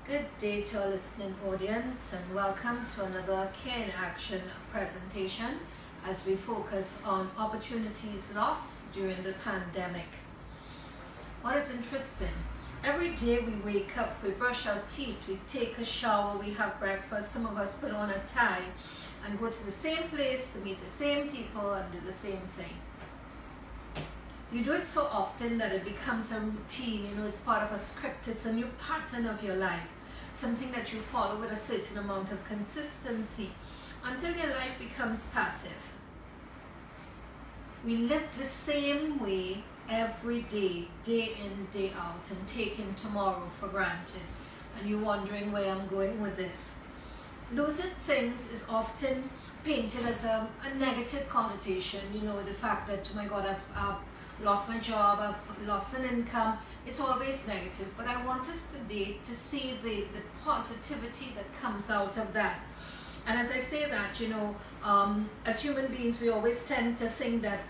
Good day to our listening audience, and welcome to another Care in Action presentation as we focus on opportunities lost during the pandemic. What is interesting, every day we wake up, we brush our teeth, we take a shower, we have breakfast, some of us put on a tie and go to the same place to meet the same people and do the same thing. You do it so often that it becomes a routine, it's part of a script, it's a new pattern of your life, something that you follow with a certain amount of consistency until your life becomes passive. We live the same way every day, day in, day out, and taking tomorrow for granted. And you're wondering where I'm going with this. Losing things is often painted as a negative connotation, the fact that, oh my God, I've lost my job, I've lost an income. It's always negative, but I want us today to see the positivity that comes out of that. And as I say that, as human beings, we always tend to think that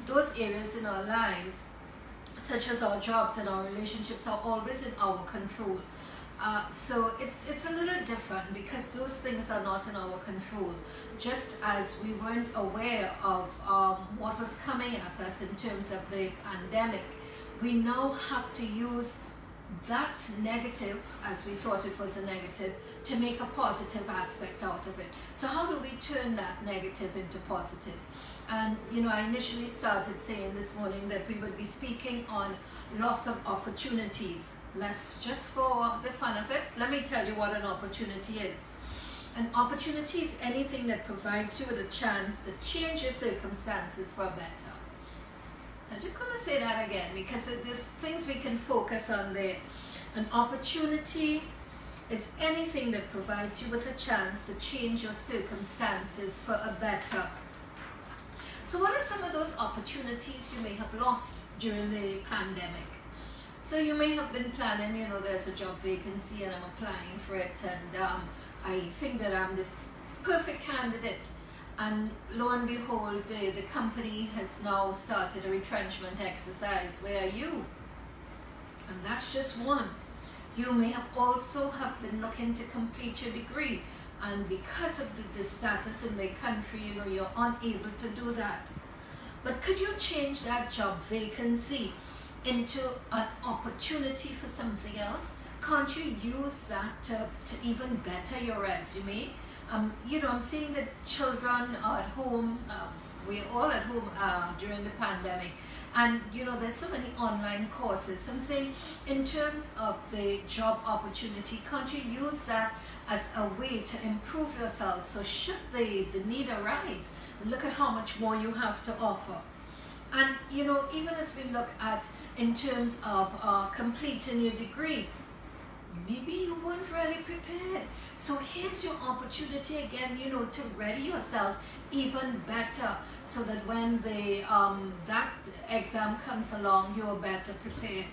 those areas in our lives, such as our jobs and our relationships, are always in our control. So it's a little different because those things are not in our control. Just as we weren't aware of what was coming at us in terms of the pandemic, we now have to use that negative, as we thought it was a negative, to make a positive aspect out of it. So how do we turn that negative into positive? And I initially started saying this morning that we would be speaking on loss of opportunities. Just for the fun of it, let me tell you what an opportunity is. An opportunity is anything that provides you with a chance to change your circumstances for better. So I'm just going to say that again because there's things we can focus on there. An opportunity is anything that provides you with a chance to change your circumstances for a better. So what are some of those opportunities you may have lost during the pandemic? So you may have been planning, there's a job vacancy and I'm applying for it, and I think that I'm this perfect candidate, and lo and behold, the company has now started a retrenchment exercise. Where are you? And that's just one. You may have also have been looking to complete your degree, and because of the status in the country, you're unable to do that. But could you change that job vacancy into an opportunity for something else? Can't you use that to even better your resume? I'm seeing that children are at home, we're all at home during the pandemic, and there's so many online courses. So I'm saying in terms of the job opportunity, can't you use that as a way to improve yourself? So should the need arise, look at how much more you have to offer. And even as we look at in terms of completing your degree, maybe you weren't really prepared. So here's your opportunity again, to ready yourself even better, so that when that exam comes along, you're better prepared.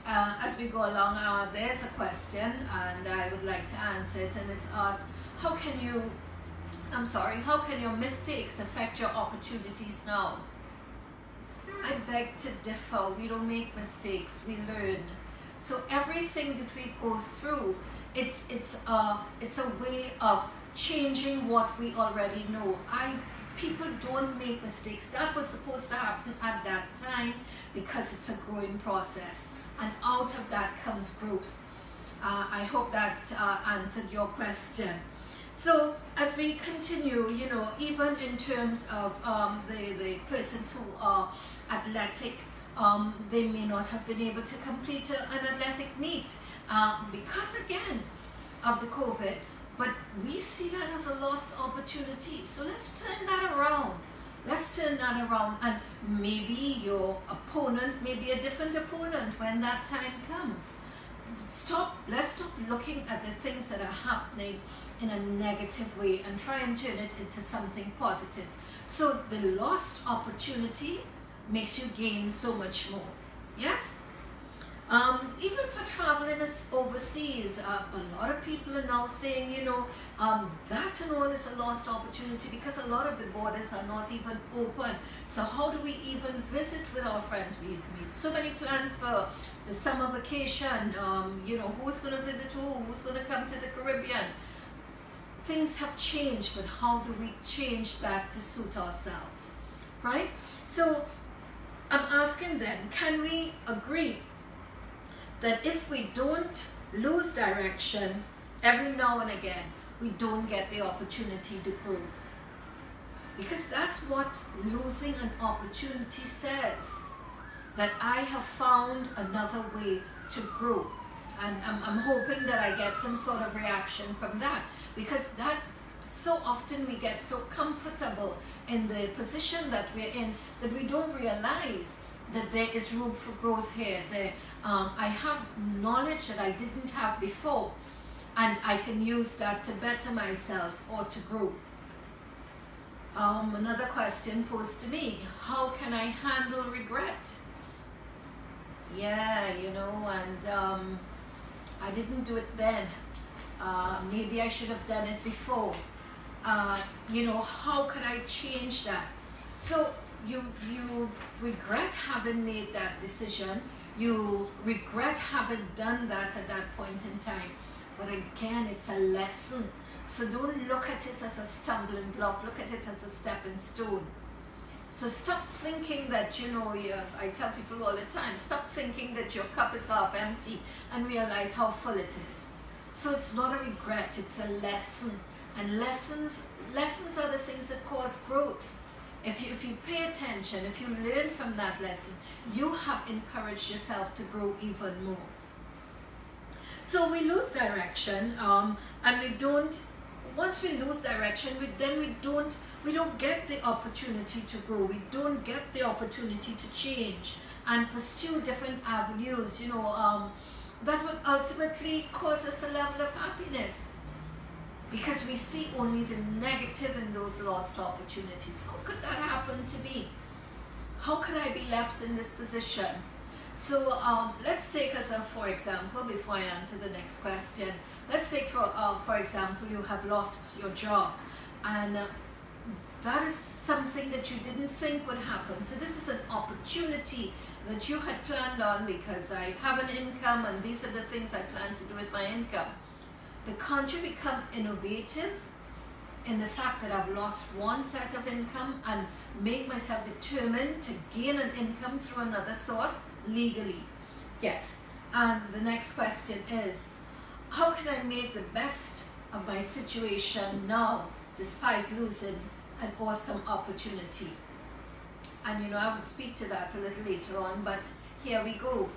As we go along, there's a question, and I would like to answer it, and it's asked, how can your mistakes affect your opportunities now? I beg to differ. We don't make mistakes, we learn. So everything that we go through, it's a way of changing what we already know. People don't make mistakes. That was supposed to happen at that time because it's a growing process, and out of that comes growth. I hope that answered your question. So as we continue, even in terms of the persons who are athletic, they may not have been able to complete an athletic meet because again of the COVID, but we see that as a lost opportunity. So let's turn that around. And maybe your opponent may be a different opponent when that time comes. Let's stop looking at the things that are happening in a negative way and try and turn it into something positive. So the lost opportunity makes you gain so much more. Yes? Even for traveling overseas, a lot of people are now saying, that and all is a lost opportunity because a lot of the borders are not even open. So how do we even visit with our friends? We made so many plans for the summer vacation. Who's going to visit who? Who's going to come to the Caribbean? Things have changed, but how do we change that to suit ourselves, right? So I'm asking then, can we agree that if we don't lose direction every now and again, we don't get the opportunity to grow? Because that's what losing an opportunity says, that I have found another way to grow. And I'm hoping that I get some sort of reaction from that, because that so often we get so comfortable in the position that we're in that we don't realize that there is room for growth here. I have knowledge that I didn't have before, and I can use that to better myself or to grow. Another question posed to me: how can I handle regret? Yeah, and I didn't do it then. Maybe I should have done it before. How could I change that? So you regret having made that decision. You regret having done that at that point in time. But again, it's a lesson. So don't look at it as a stumbling block. Look at it as a stepping stone. So stop thinking that, I tell people all the time, stop thinking that your cup is half empty and realize how full it is. So it's not a regret, it's a lesson. And lessons are the things that cause growth. If you pay attention, if you learn from that lesson, you have encouraged yourself to grow even more. So we lose direction, and we don't. Once we lose direction, we don't get the opportunity to grow. We don't get the opportunity to change and pursue different avenues. That would ultimately cause us a level of happiness, because we see only the negative in those lost opportunities. How could that happen to me? How could I be left in this position? So let's take for example, before I answer the next question, let's take for example, you have lost your job, and that is something that you didn't think would happen. So this is an opportunity that you had planned on, because I have an income and these are the things I plan to do with my income. But can't you become innovative in the fact that I've lost one set of income and make myself determined to gain an income through another source legally? Yes. And the next question is, how can I make the best of my situation now despite losing an awesome opportunity? And I would speak to that a little later on, but here we go.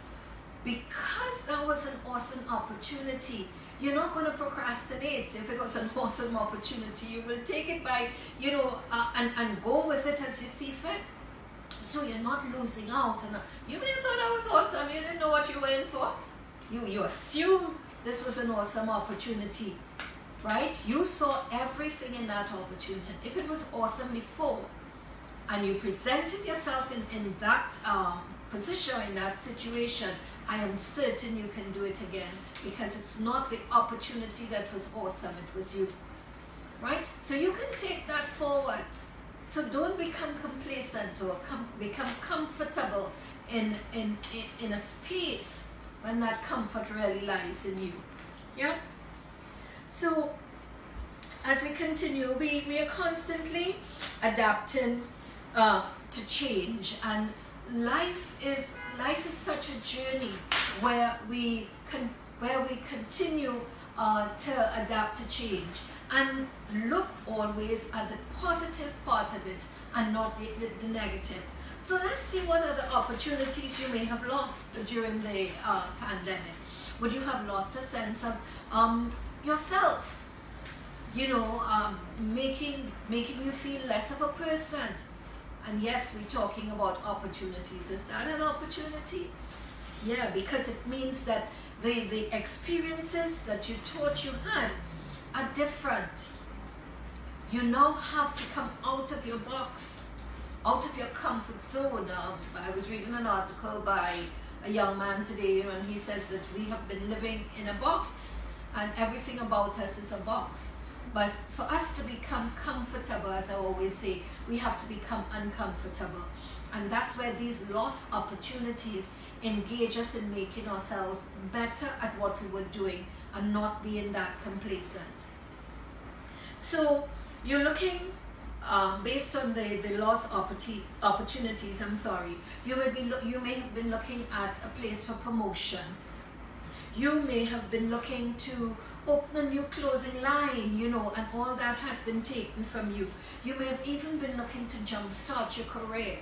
Because that was an awesome opportunity, you're not going to procrastinate. If it was an awesome opportunity, you will take it by, and go with it as you see fit. So you're not losing out. And you may have thought that was awesome. You didn't know what you were in for. You assume this was an awesome opportunity, right? You saw everything in that opportunity. If it was awesome before, and you presented yourself in that position, in that situation, I am certain you can do it again, because it's not the opportunity that was awesome, it was you, right? So you can take that forward. So don't become complacent or become comfortable in a space when that comfort really lies in you. Yeah? So as we continue, we are constantly adapting to change, and life is such a journey where we continue to adapt to change, and look always at the positive part of it and not the negative. So let's see what other opportunities you may have lost during the pandemic. Would you have lost a sense of yourself? Making you feel less of a person. And yes, we're talking about opportunities. Is that an opportunity? Yeah, because it means that the experiences that you thought you had are different. You now have to come out of your box, out of your comfort zone. I was reading an article by a young man today, and he says that we have been living in a box, and everything about us is a box. But for us to become comfortable, as I always say, we have to become uncomfortable. And that's where these lost opportunities engage us in making ourselves better at what we were doing and not being that complacent. So you're looking, based on the lost opportunities, you may have been looking at a place for promotion. You may have been looking to open a new clothing line, you know, and all that has been taken from you. You may have even been looking to jumpstart your career.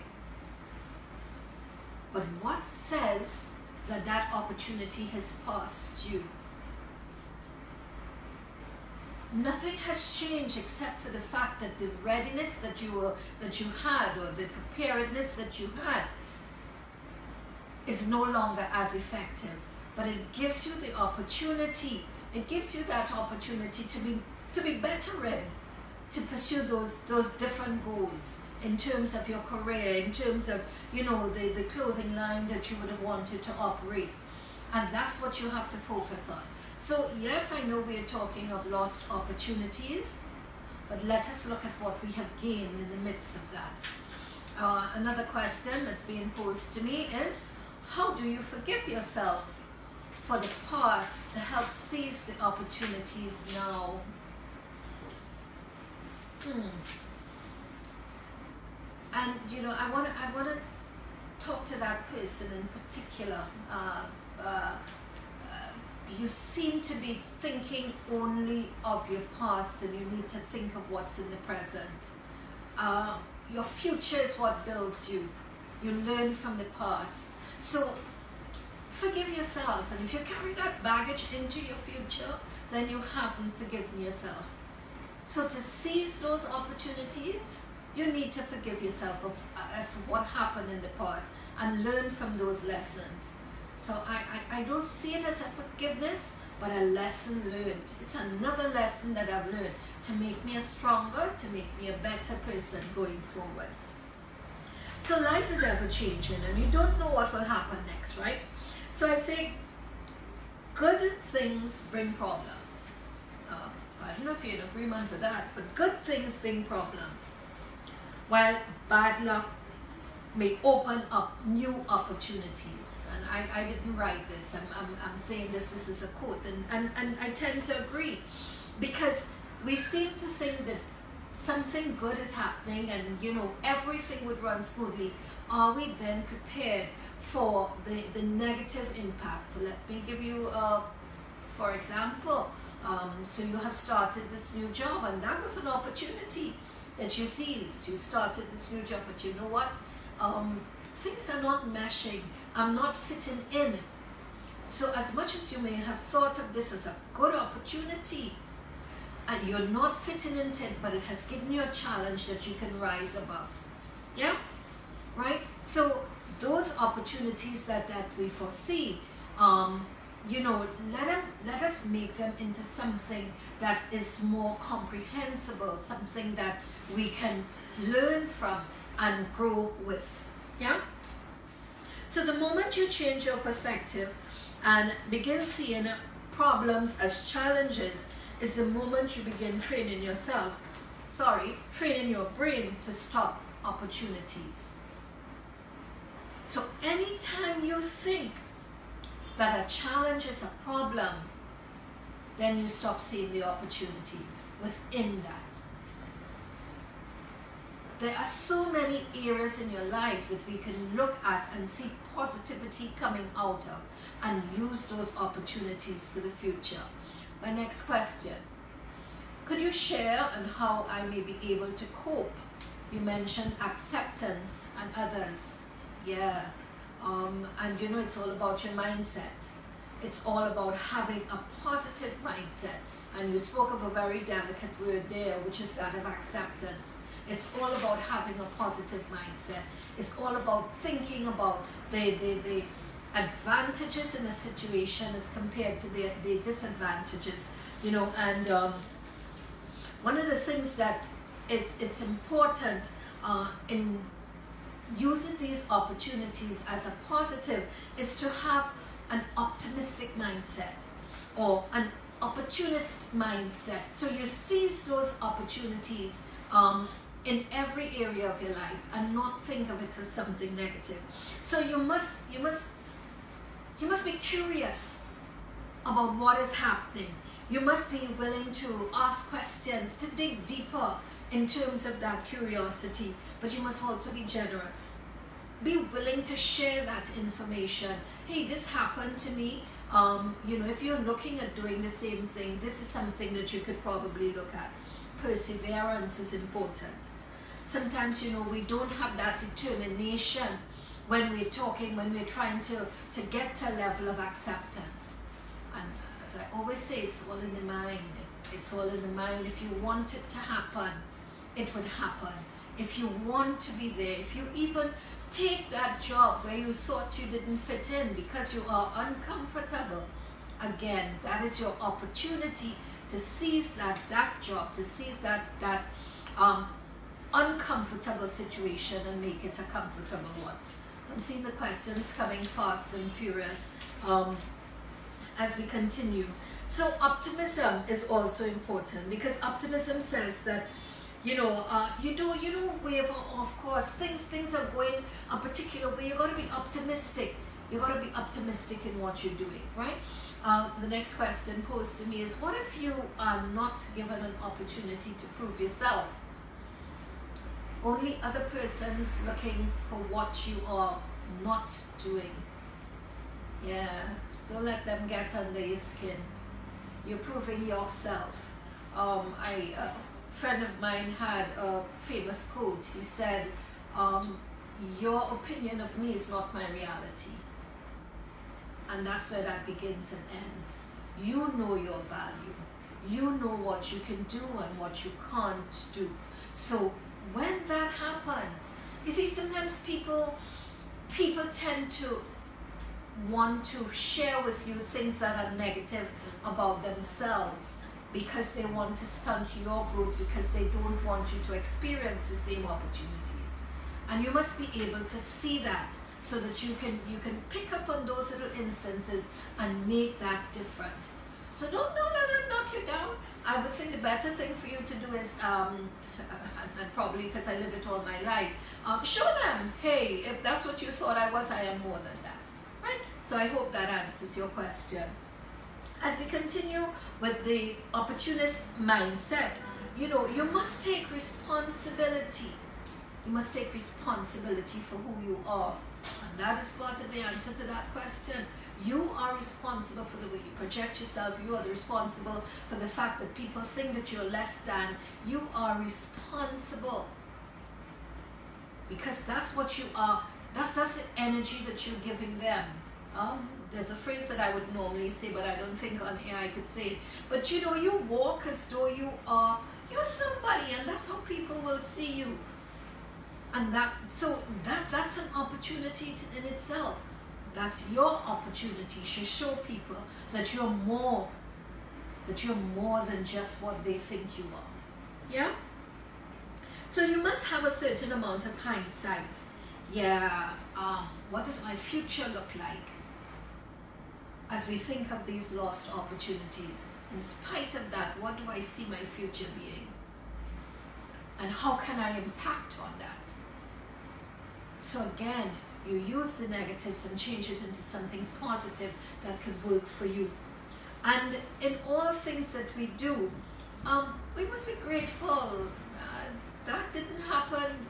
But what says that that opportunity has passed you? Nothing has changed except for the fact that the readiness that you had, or the preparedness that you had, is no longer as effective. But it gives you the opportunity. It gives you that opportunity to be better ready to pursue those different goals in terms of your career, in terms of, you know, the clothing line that you would have wanted to operate. And that's what you have to focus on. So yes, I know we're talking of lost opportunities, but let us look at what we have gained in the midst of that. Another question that's being posed to me is, how do you forgive yourself for the past to help seize the opportunities now? And you know, I want to talk to that person in particular. You seem to be thinking only of your past, and you need to think of what's in the present. Your future is what builds you. You learn from the past. So forgive yourself, and if you carry that baggage into your future, then you haven't forgiven yourself. So to seize those opportunities, you need to forgive yourself as to what happened in the past and learn from those lessons. So I don't see it as a forgiveness, but a lesson learned. It's another lesson that I've learned to make me a stronger, to make me a better person going forward. So life is ever changing, and you don't know what will happen next, right? So I say, good things bring problems. I don't know if you're in agreement with that, but good things bring problems, while bad luck may open up new opportunities. And I didn't write this. I'm saying this is a quote, and I tend to agree, because we seem to think that something good is happening and, you know, everything would run smoothly. Are we then prepared for the negative impact? So let me give you for example, so you have started this new job, and that was an opportunity that you seized. You started this new job, but you know what? Things are not meshing. I'm not fitting in. So as much as you may have thought of this as a good opportunity, and you're not fitting into it, but it has given you a challenge that you can rise above. Yeah? Right? So those opportunities that we foresee, you know, let us make them into something that is more comprehensible, something that we can learn from and grow with. Yeah? So the moment you change your perspective and begin seeing problems as challenges is the moment you begin training training your brain to stop opportunities. So anytime you think that a challenge is a problem, then you stop seeing the opportunities within that. There are so many areas in your life that we can look at and see positivity coming out of and use those opportunities for the future. My next question, could you share on how I may be able to cope? You mentioned acceptance and others. Yeah, and you know, it's all about your mindset. It's all about having a positive mindset. And you spoke of a very delicate word there, which is that of acceptance. It's all about having a positive mindset. It's all about thinking about the advantages in a situation as compared to the disadvantages, you know. And one of the things that it's important in using these opportunities as a positive is to have an optimistic mindset or an opportunist mindset. So you seize those opportunities in every area of your life and not think of it as something negative. So you must be curious about what is happening. You must be willing to ask questions, to dig deeper in terms of that curiosity, but you must also be generous. Be willing to share that information. Hey, this happened to me. If you're looking at doing the same thing, this is something that you could probably look at. Perseverance is important. Sometimes, we don't have that determination when we're talking, when we're trying to get to a level of acceptance. And as I always say, it's all in the mind. It's all in the mind. If you want it to happen, it would happen. If you want to be there, if you even take that job where you thought you didn't fit in because you are uncomfortable, again, that is your opportunity to seize that job, to seize that uncomfortable situation and make it a comfortable one. I'm seeing the questions coming fast and furious as we continue. So optimism is also important, because optimism says that you don't waver. Of course, things are going a particular way. You got to be optimistic. You got to be optimistic in what you're doing, right? The next question posed to me is, what if you are not given an opportunity to prove yourself? Only other persons looking for what you are not doing. Yeah, don't let them get under your skin. You're proving yourself. A friend of mine had a famous quote. He said, your opinion of me is not my reality. And that's where that begins and ends. You know your value. You know what you can do and what you can't do. So when that happens, you see, sometimes people tend to want to share with you things that are negative about themselves, because they want to stunt your growth, because they don't want you to experience the same opportunities. And you must be able to see that, so that you can pick up on those little instances and make that different. So don't let it knock you down. I would think the better thing for you to do is, and probably because I lived it all my life, show them, hey, if that's what you thought I was, I am more than that, right? So I hope that answers your question. As we continue with the opportunist mindset, you must take responsibility. You must take responsibility for who you are. And that is part of the answer to that question. You are responsible for the way you project yourself. You are responsible for the fact that people think that you're less than. You are responsible, because that's what you are. That's the energy that you're giving them. There's a phrase that I would normally say, but I don't think on here I could say it. But you walk as though you're somebody, and that's how people will see you. And that's an opportunity in itself. That's your opportunity to show people that you're more than just what they think you are. Yeah? So you must have a certain amount of hindsight. Yeah, what does my future look like as we think of these lost opportunities? In spite of that, what do I see my future being? And how can I impact on that? So again, you use the negatives and change it into something positive that could work for you. And in all things that we do, we must be grateful. That didn't happen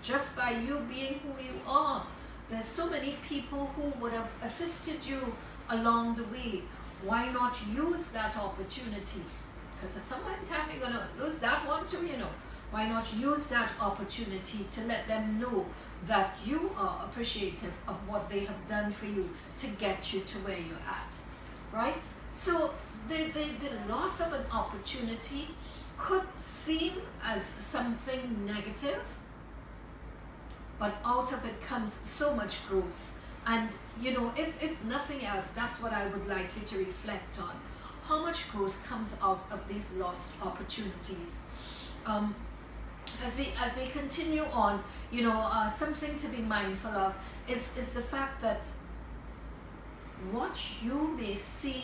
just by you being who you are. There's so many people who would have assisted you along the way. Why not use that opportunity? Because at some point in time you're going to lose that one too, Why not use that opportunity to let them know that you are appreciative of what they have done for you to get you to where you're at, right? So the loss of an opportunity could seem as something negative, but out of it comes so much growth. And if nothing else, that's what I would like you to reflect on. How much growth comes out of these lost opportunities? as we continue on, you know, something to be mindful of is the fact that what you may see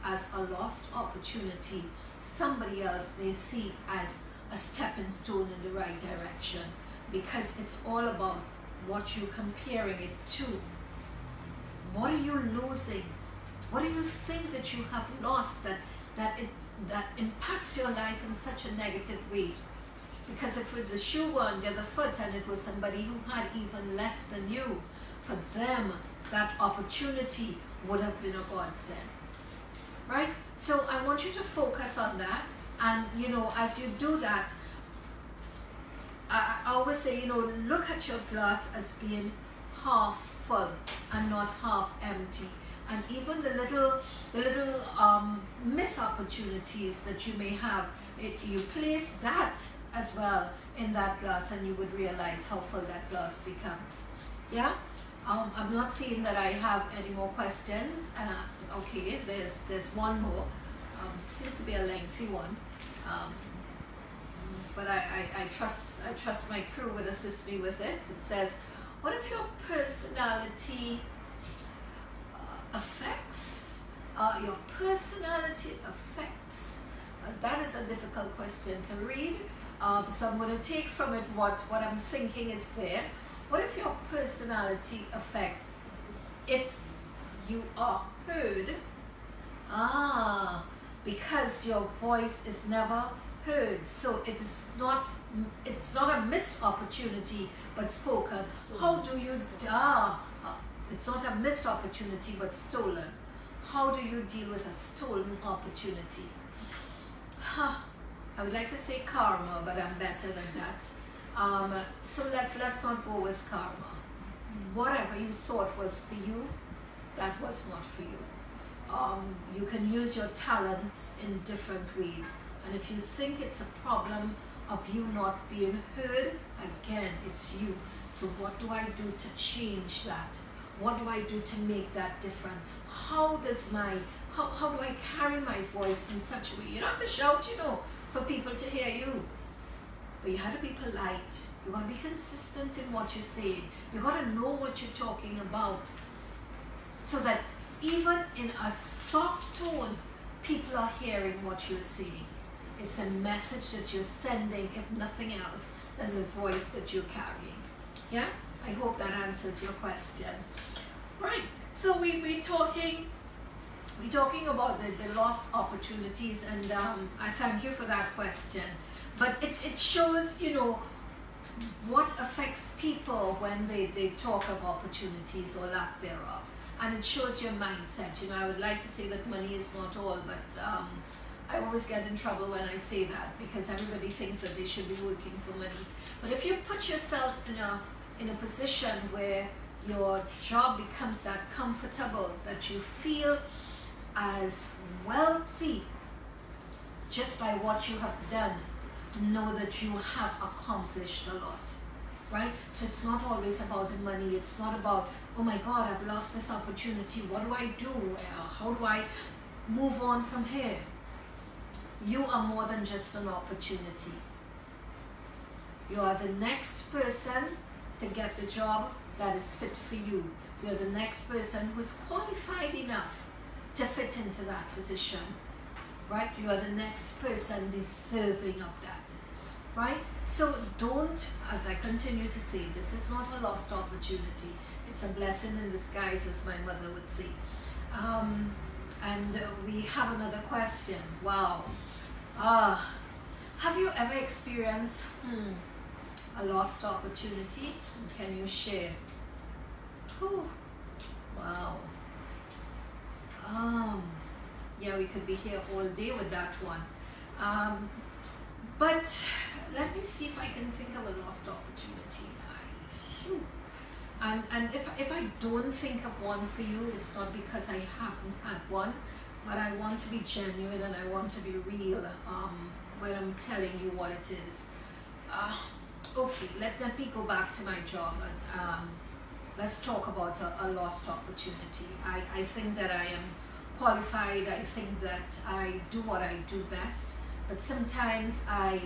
as a lost opportunity, somebody else may see as a stepping stone in the right direction, because it's all about what you're comparing it to. What are you losing? What do you think that you have lost that impacts your life in such a negative way? Because if with the shoe were on the other foot and it was somebody who had even less than you, for them that opportunity would have been a godsend, right? So I want you to focus on that, and you know, as you do that, I always say, you know, look at your glass as being half full and not half empty. And even the little missed opportunities that you may have, you place that as well in that glass, and you would realize how full that glass becomes. Yeah. I'm not seeing that I have any more questions. Okay, there's one more. Seems to be a lengthy one, but I trust my crew would assist me with it. It says, what if your personality affects your personality affects? That is a difficult question to read. So I'm going to take from it what I'm thinking is there. What if your personality affects if you are heard? Because your voice is never heard. So it's not a missed opportunity but spoken. How do you it's not a missed opportunity but stolen. How do you deal with a stolen opportunity? I would like to say karma, but I'm better than that. So let's not go with karma. Whatever you thought was for you, that was not for you. You can use your talents in different ways, and if you think it's a problem of you not being heard, again, it's you. So what do I do to change that? What do I do to make that different? How do I carry my voice in such a way? You don't have to shout, you know, for people to hear you. But you have to be polite. You got to be consistent in what you're saying. You got to know what you're talking about, so that even in a soft tone, people are hearing what you're saying. It's a message that you're sending, if nothing else, than the voice that you're carrying. Yeah? I hope that answers your question. Right. So we're talking about the lost opportunities, and I thank you for that question. But it shows, you know, what affects people when they talk of opportunities or lack thereof. And it shows your mindset. You know, I would like to say that money is not all, but I always get in trouble when I say that, because everybody thinks that they should be working for money. But if you put yourself in a position where your job becomes that comfortable, that you feel as wealthy just by what you have done, know that you have accomplished a lot, right? So it's not always about the money. It's not about, oh my God, I've lost this opportunity. What do I do? How do I move on from here? You are more than just an opportunity. You are the next person to get the job that is fit for you. You're the next person who's qualified enough to fit into that position, right? You are the next person deserving of that, right? So don't, as I continue to say, this is not a lost opportunity. It's a blessing in disguise, as my mother would say. And we have another question. Wow. Have you ever experienced a lost opportunity? Can you share? Whew. Wow. Yeah, we could be here all day with that one. But let me see if I can think of a lost opportunity. And if I don't think of one for you, it's not because I haven't had one, but I want to be genuine and I want to be real when I'm telling you what it is. Okay, let me go back to my job and let's talk about a lost opportunity. I think that I am qualified. I think that I do what I do best. But sometimes I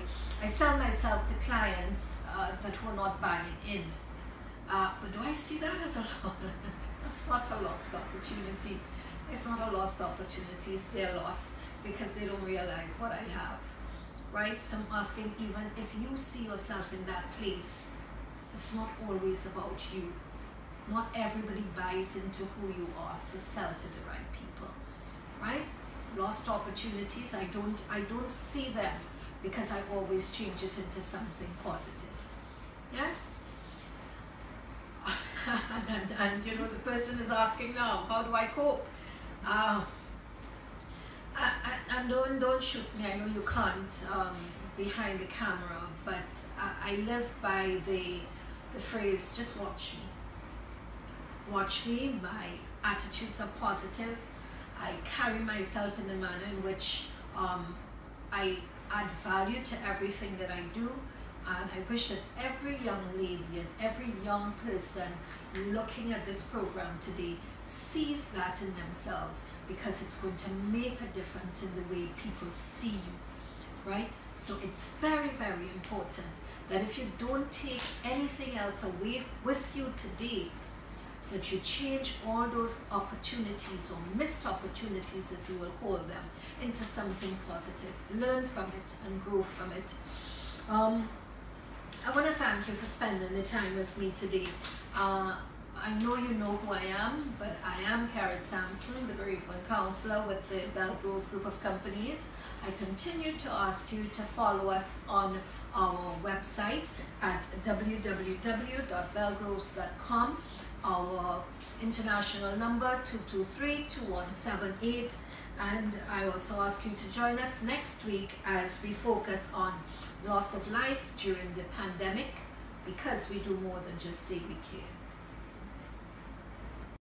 sell myself to clients that were not buying in. But do I see that as a loss? It's not a lost opportunity. It's not a lost opportunity. It's their loss because they don't realize what I have. Right? So I'm asking, even if you see yourself in that place, it's not always about you. Not everybody buys into who you are, so sell to the right people. Right? Lost opportunities, I don't see them because I always change it into something positive. Yes? and you know, the person is asking now, how do I cope? And don't shoot me, I know you can't behind the camera, but I live by the phrase, just watch me. Watch me, my attitudes are positive. I carry myself in a manner in which I add value to everything that I do, and I wish that every young lady and every young person looking at this program today sees that in themselves, because it's going to make a difference in the way people see you, right? So it's very, very important that if you don't take anything else away with you today, that you change all those opportunities or missed opportunities, as you will call them, into something positive. Learn from it and grow from it. I want to thank you for spending the time with me today. I know you know who I am, but I am Sampson, the Bereavement Counsellor with the Belgrove Group of Companies. I continue to ask you to follow us on our website at www.belgroves.com. Our international number 223-2178, and I also ask you to join us next week as we focus on loss of life during the pandemic, because we do more than just say we care.